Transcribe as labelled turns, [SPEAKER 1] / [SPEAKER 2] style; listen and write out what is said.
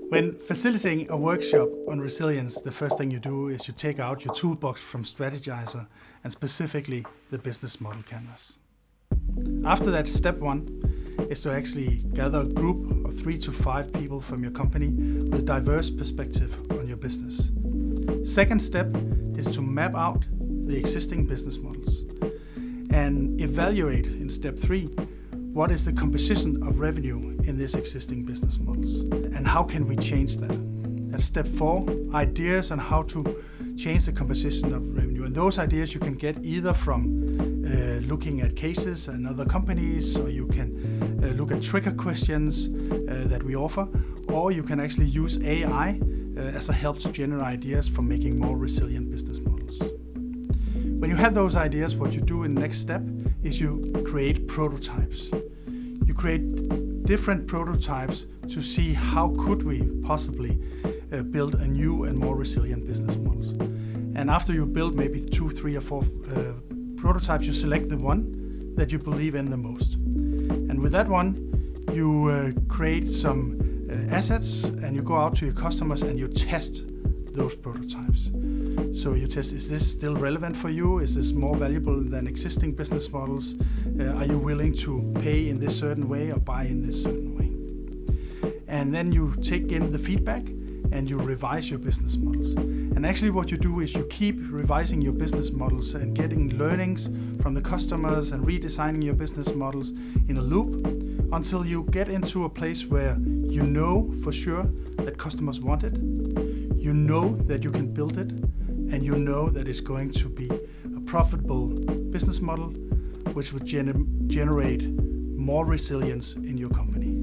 [SPEAKER 1] When facilitating a workshop on resilience, the first thing you do is you take out your toolbox from Strategyzer and specifically the business model canvas. After that, step 1 is to actually gather a group of 3 to 5 people from your company with diverse perspective on your business. Second step is to map out the existing business models and evaluate in step 3 what is the composition of revenue in these existing business models and how can we change that. At step 4, ideas on how to change the composition of revenue. And those ideas you can get either from looking at cases and other companies, or you can look at trigger questions that we offer, or you can actually use AI as a help to generate ideas for making more resilient business models. When you have those ideas, what you do in the next step is you create prototypes. You create different prototypes to see how could we possibly build a new and more resilient business models. And after you build maybe 2, 3 or 4 prototypes, you select the one that you believe in the most. And with that one, you create some assets and you go out to your customers and you test those prototypes. So you test, is this still relevant for you? Is this more valuable than existing business models? Are you willing to pay in this certain way or buy in this certain way? And then you take in the feedback and you revise your business models. And actually what you do is you keep revising your business models and getting learnings from the customers and redesigning your business models in a loop until you get into a place where you know for sure that customers want it, you know that you can build it, and you know that it's going to be a profitable business model which would generate more resilience in your company.